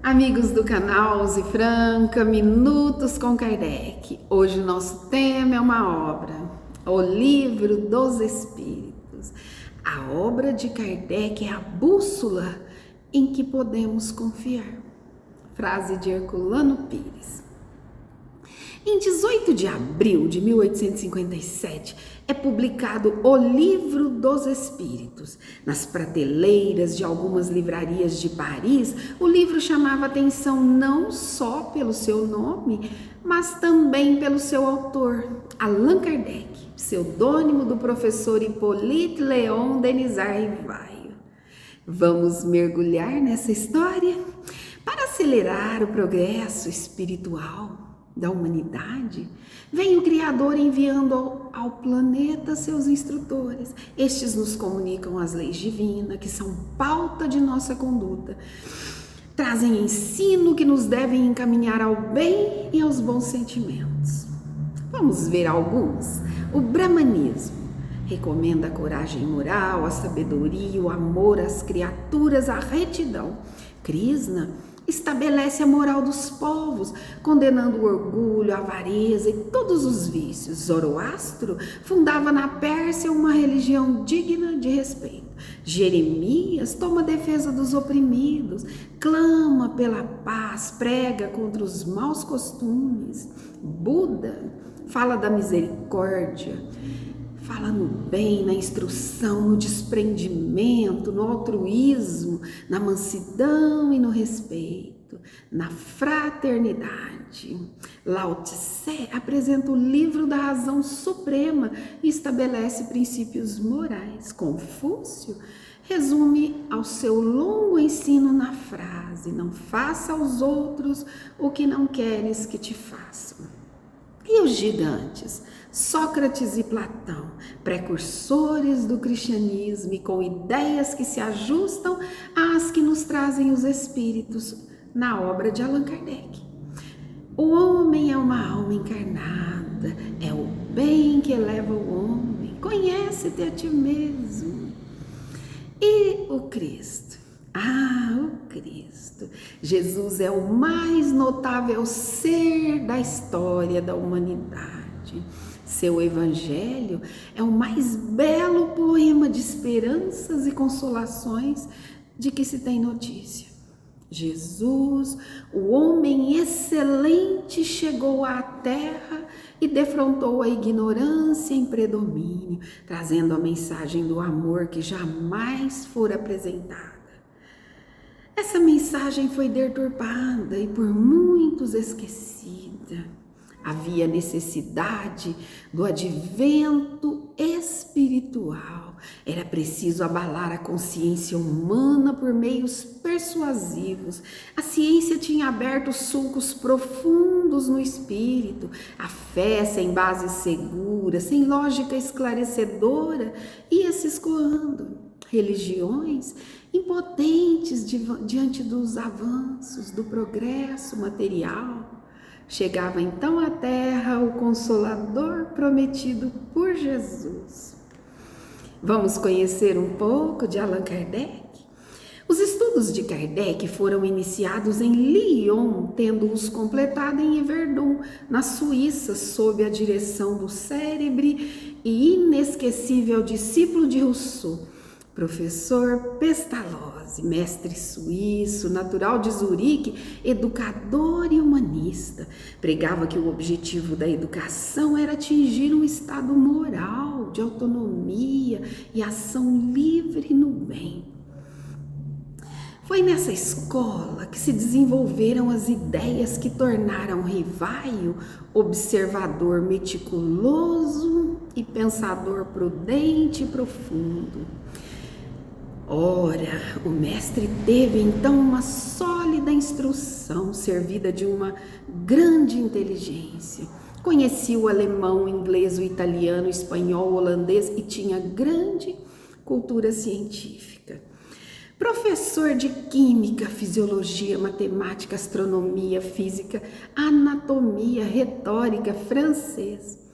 Amigos do canal Zi Franca, Minutos com Kardec. Hoje o nosso tema é uma obra, o Livro dos Espíritos. A obra de Kardec é a bússola em que podemos confiar. Frase de Herculano Pires. Em 18 de abril de 1857, é publicado o Livro dos Espíritos. Nas prateleiras de algumas livrarias de Paris, o livro chamava atenção não só pelo seu nome, mas também pelo seu autor, Allan Kardec, pseudônimo do professor Hippolyte Léon Denisard Rivaio. Vamos mergulhar nessa história? Para acelerar o progresso espiritual da humanidade, vem o Criador enviando ao planeta seus instrutores. Estes nos comunicam as leis divinas, que são pauta de nossa conduta. Trazem ensino que nos devem encaminhar ao bem e aos bons sentimentos. Vamos ver alguns. O Brahmanismo recomenda a coragem moral, a sabedoria, o amor às criaturas, a retidão. Krishna estabelece a moral dos povos, condenando o orgulho, a avareza e todos os vícios. Zoroastro fundava na Pérsia uma religião digna de respeito. Jeremias toma defesa dos oprimidos, clama pela paz, prega contra os maus costumes. Buda fala da misericórdia, fala no bem, na instrução, no desprendimento, no altruísmo, na mansidão e no respeito, na fraternidade. Lao Tse apresenta o livro da razão suprema e estabelece princípios morais. Confúcio resume ao seu longo ensino na frase: não faça aos outros o que não queres que te façam. E os gigantes, Sócrates e Platão, precursores do cristianismo e com ideias que se ajustam às que nos trazem os espíritos na obra de Allan Kardec. O homem é uma alma encarnada, é o bem que eleva o homem, conhece-te a ti mesmo. E o Cristo? O Cristo. Jesus é o mais notável ser da história da humanidade. Seu evangelho é o mais belo poema de esperanças e consolações de que se tem notícia. Jesus, o homem excelente, chegou à terra e defrontou a ignorância em predomínio, trazendo a mensagem do amor que jamais fora apresentada. Essa mensagem foi deturpada e por muitos esquecida. Havia necessidade do advento espiritual. Era preciso abalar a consciência humana por meios persuasivos. A ciência tinha aberto sulcos profundos no espírito. A fé sem base segura, sem lógica esclarecedora, ia se escoando. Religiões impotentes diante dos avanços, do progresso material. Chegava então à Terra o Consolador prometido por Jesus. Vamos conhecer um pouco de Allan Kardec? Os estudos de Kardec foram iniciados em Lyon, tendo-os completado em Yverdon, na Suíça, sob a direção do célebre e inesquecível discípulo de Rousseau, professor Pestalozzi, mestre suíço, natural de Zurique, educador e humanista. Pregava que o objetivo da educação era atingir um estado moral, de autonomia e ação livre no bem. Foi nessa escola que se desenvolveram as ideias que tornaram Rivaio observador meticuloso e pensador prudente e profundo. Ora, o mestre teve então uma sólida instrução, servida de uma grande inteligência. Conhecia o alemão, o inglês, o italiano, o espanhol, o holandês e tinha grande cultura científica. Professor de química, fisiologia, matemática, astronomia, física, anatomia, retórica, francês.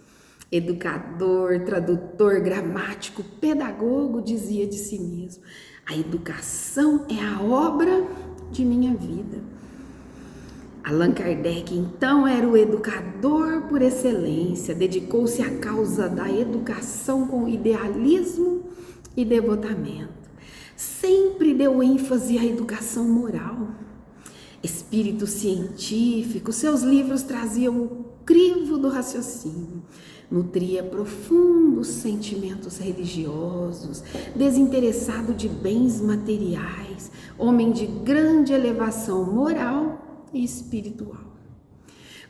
Educador, tradutor, gramático, pedagogo, dizia de si mesmo: a educação é a obra de minha vida. Allan Kardec, então, era o educador por excelência, dedicou-se à causa da educação com idealismo e devotamento. Sempre deu ênfase à educação moral. Espírito científico, seus livros traziam o crivo do raciocínio, nutria profundos sentimentos religiosos, desinteressado de bens materiais, homem de grande elevação moral e espiritual.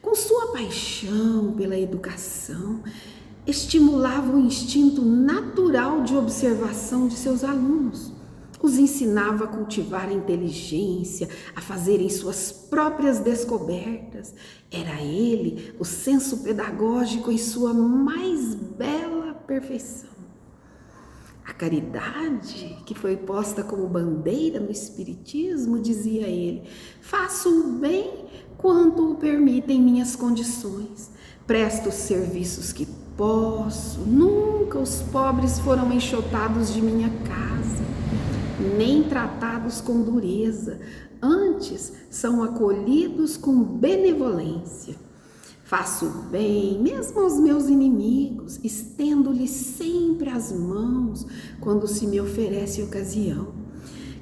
Com sua paixão pela educação, estimulava o instinto natural de observação de seus alunos, os ensinava a cultivar a inteligência, a fazerem suas próprias descobertas. Era ele o senso pedagógico em sua mais bela perfeição. A caridade, que foi posta como bandeira no Espiritismo, dizia ele, faço o bem quanto o permitem minhas condições, presto os serviços que posso, nunca os pobres foram enxotados de minha casa, nem tratados com dureza, antes são acolhidos com benevolência. Faço bem mesmo aos meus inimigos, estendo-lhes sempre as mãos quando se me oferece ocasião.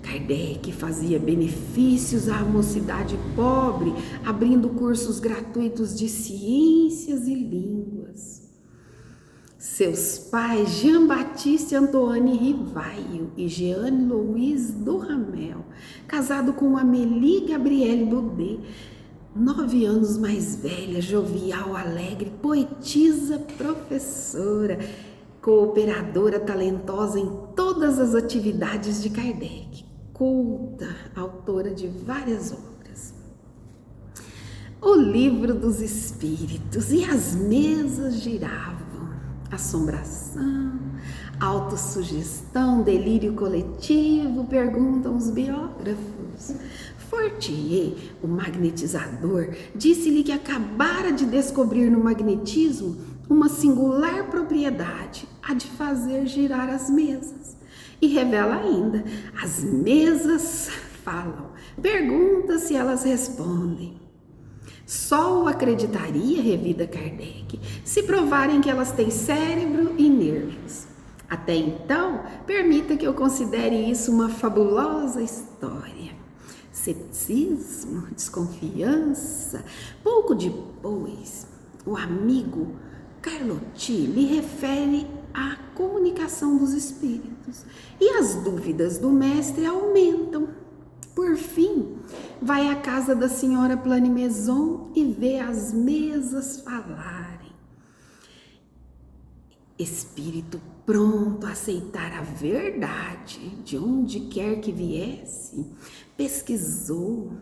Kardec fazia benefícios à mocidade pobre, abrindo cursos gratuitos de ciências e línguas. Seus pais, Jean-Baptiste Antoine Rivaio e Jeanne Louise Duhamel, casado com Amélie Gabrielle Baudet, 9 anos mais velha, jovial, alegre, poetisa, professora, cooperadora talentosa em todas as atividades de Kardec, culta, autora de várias obras. O Livro dos Espíritos e as mesas giravam. Assombração, autossugestão, delírio coletivo, perguntam os biógrafos. Fortier, o magnetizador, disse-lhe que acabara de descobrir no magnetismo uma singular propriedade, a de fazer girar as mesas. E revela ainda, as mesas falam, pergunta se elas respondem. Só o acreditaria, revida Kardec, se provarem que elas têm cérebro e nervos. Até então, permita que eu considere isso uma fabulosa história. Ceticismo, desconfiança. Pouco depois, o amigo Carlotti lhe refere a comunicação dos espíritos e as dúvidas do mestre aumentam. Por fim, vai à casa da senhora Planimaison e vê as mesas falarem. Espírito pronto a aceitar a verdade de onde quer que viesse, pesquisou,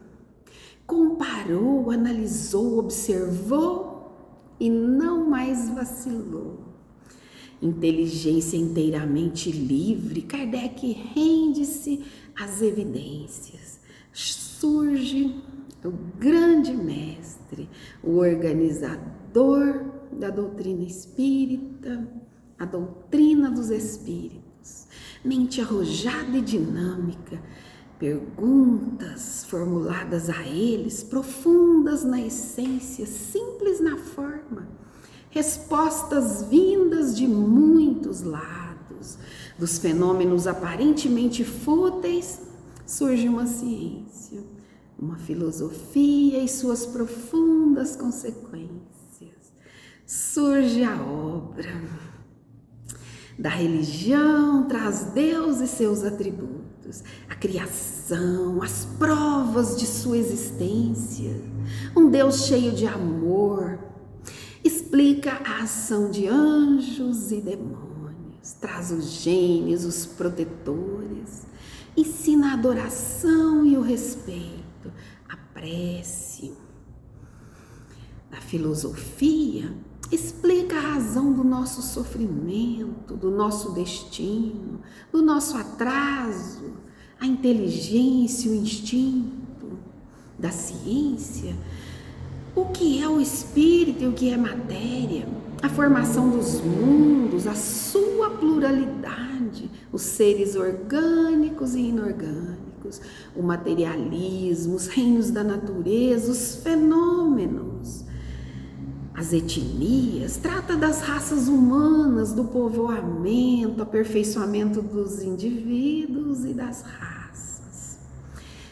comparou, analisou, observou e não mais vacilou. Inteligência inteiramente livre, Kardec rende-se às evidências. Surge o grande mestre, o organizador da doutrina espírita, a doutrina dos espíritos. Mente arrojada e dinâmica, perguntas formuladas a eles, profundas na essência, simples na forma. Respostas vindas de muitos lados. Dos fenômenos aparentemente fúteis, surge uma ciência, uma filosofia e suas profundas consequências. Surge a obra. Da religião traz Deus e seus atributos, a criação, as provas de sua existência, um Deus cheio de amor. Explica a ação de anjos e demônios, traz os gênios, os protetores, ensina a adoração e o respeito, a prece. Da filosofia, explica a razão do nosso sofrimento, do nosso destino, do nosso atraso, a inteligência, o instinto. Da ciência, o que é o espírito e o que é matéria, a formação dos mundos, a sua pluralidade, os seres orgânicos e inorgânicos, físicos, o materialismo, os reinos da natureza, os fenômenos. As etnias trata das raças humanas, do povoamento, aperfeiçoamento dos indivíduos e das raças.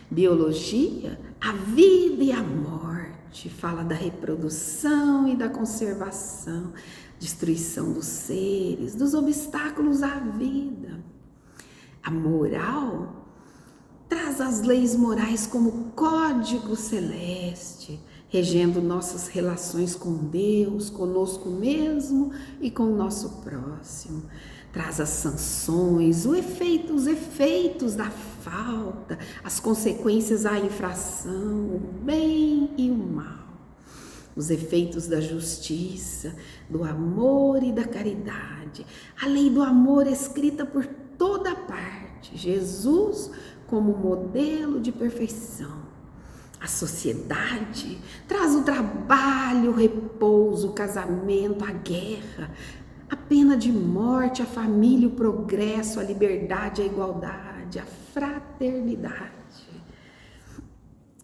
Biologia, a vida e a morte, fala da reprodução e da conservação, destruição dos seres, dos obstáculos à vida. A moral traz as leis morais como código celeste, regendo nossas relações com Deus, conosco mesmo e com o nosso próximo. Traz as sanções, os efeitos da falta, as consequências à infração, o bem e o mal. Os efeitos da justiça, do amor e da caridade. A lei do amor escrita por toda parte. Jesus como modelo de perfeição. A sociedade traz o trabalho, o repouso, o casamento, a guerra, a pena de morte, a família, o progresso, a liberdade, a igualdade, a fraternidade.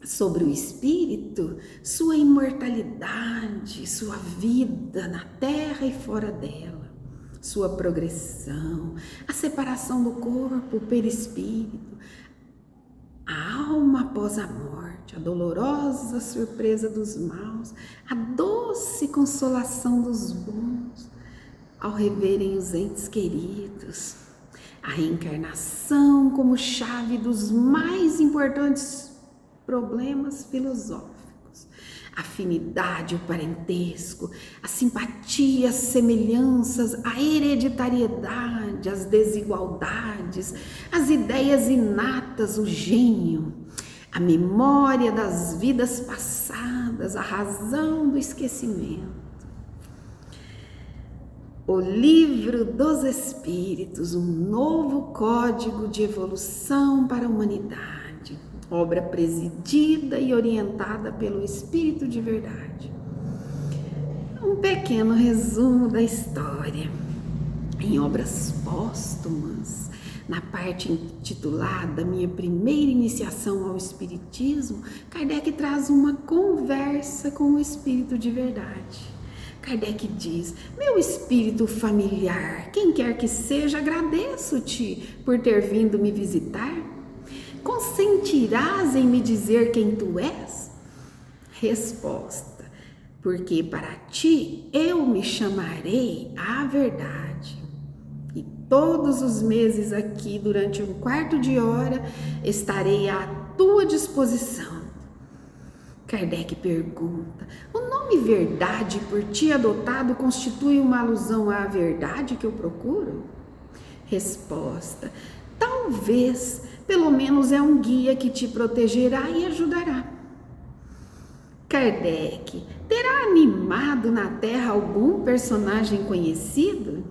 Sobre o espírito, sua imortalidade, sua vida na terra e fora dela, sua progressão, a separação do corpo, o perispírito, a alma após a morte, a dolorosa surpresa dos maus, a doce consolação dos bons, ao reverem os entes queridos, a reencarnação como chave dos mais importantes problemas filosóficos, a afinidade, o parentesco, a simpatia, as semelhanças, a hereditariedade, as desigualdades, as ideias inatas, o gênio, a memória das vidas passadas, a razão do esquecimento. O Livro dos Espíritos, um novo código de evolução para a humanidade, obra presidida e orientada pelo Espírito de Verdade. Um pequeno resumo da história. Em obras póstumas, na parte intitulada Minha Primeira Iniciação ao Espiritismo, Kardec traz uma conversa com o Espírito de Verdade. Kardec diz: meu espírito familiar, quem quer que seja, agradeço-te por ter vindo me visitar. Consentirás em me dizer quem tu és? Resposta: porque para ti eu me chamarei a verdade. E todos os meses aqui, durante um quarto de hora, estarei à tua disposição. Kardec pergunta: o nome verdade por ti adotado constitui uma alusão à verdade que eu procuro? Resposta: talvez, pelo menos é um guia que te protegerá e ajudará. Kardec: terá animado na Terra algum personagem conhecido?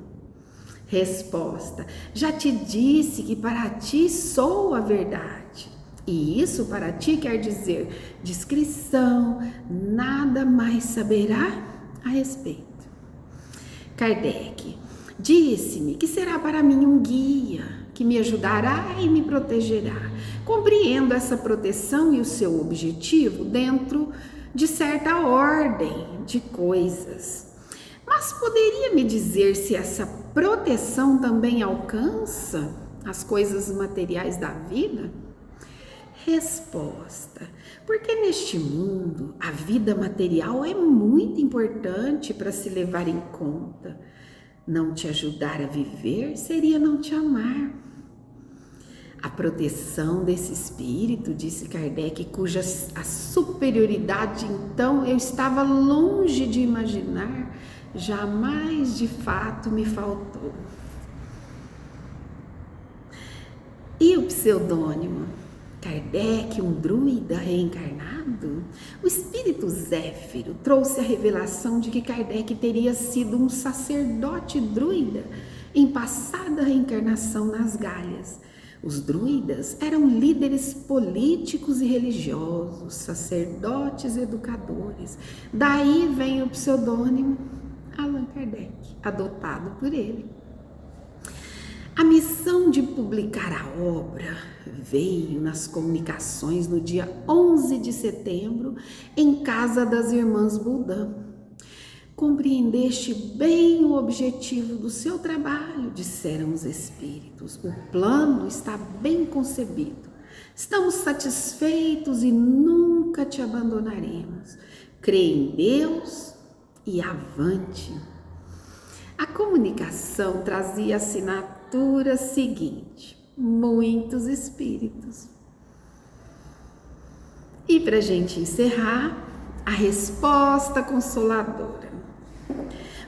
Resposta: já te disse que para ti sou a verdade. E isso para ti quer dizer discrição, nada mais saberá a respeito. Kardec: disse-me que será para mim um guia, que me ajudará e me protegerá. Compreendo essa proteção e o seu objetivo dentro de certa ordem de coisas. Mas poderia me dizer se essa proteção também alcança as coisas materiais da vida? Resposta: porque neste mundo a vida material é muito importante para se levar em conta. Não te ajudar a viver seria não te amar. A proteção desse espírito, disse Kardec, cuja a superioridade então eu estava longe de imaginar, jamais de fato me faltou. E o pseudônimo? Kardec, um druida reencarnado? O espírito Zéfiro trouxe a revelação de que Kardec teria sido um sacerdote druida em passada reencarnação nas Galhas. Os druidas eram líderes políticos e religiosos, sacerdotes educadores. Daí vem o pseudônimo Allan Kardec, adotado por ele. A missão decisão de publicar a obra veio nas comunicações no dia 11 de setembro, em casa das irmãs Buldã. Compreendeste bem o objetivo do seu trabalho, disseram os espíritos. O plano está bem concebido. Estamos satisfeitos e nunca te abandonaremos. Crê em Deus e avante. A comunicação trazia a assinatura seguinte: muitos espíritos. E para a gente encerrar, a resposta consoladora.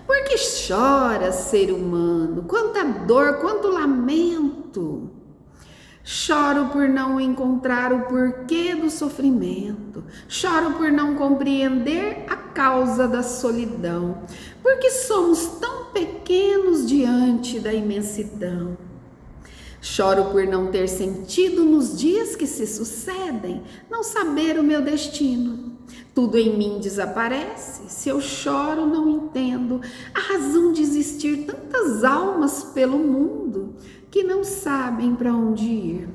Por que choras, ser humano? Quanta dor, quanto lamento! Choro por não encontrar o porquê do sofrimento. Choro por não compreender a causa da solidão. Porque somos tão pequenos diante da imensidão. Choro por não ter sentido nos dias que se sucedem, não saber o meu destino. Tudo em mim desaparece, se eu choro não entendo a razão de existir tantas almas pelo mundo que não sabem para onde ir.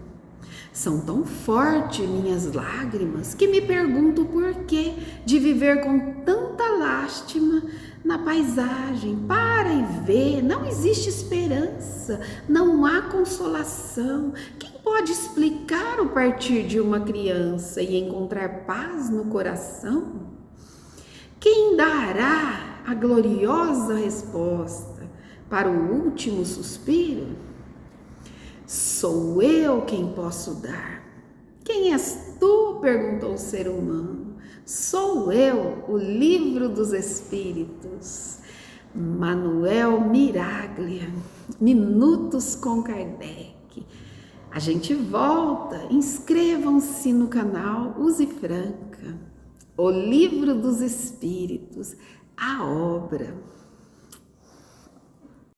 São tão fortes minhas lágrimas que me pergunto o porquê de viver com tanta lástima na paisagem. Para e vê, não existe esperança, não há consolação. Quem pode explicar o partir de uma criança e encontrar paz no coração? Quem dará a gloriosa resposta para o último suspiro? Sou eu quem posso dar. Quem és tu? Perguntou o ser humano. Sou eu, o livro dos Espíritos. Manuel Miraglia, Minutos com Kardec. A gente volta, inscrevam-se no canal Use Franca, o livro dos Espíritos, a obra.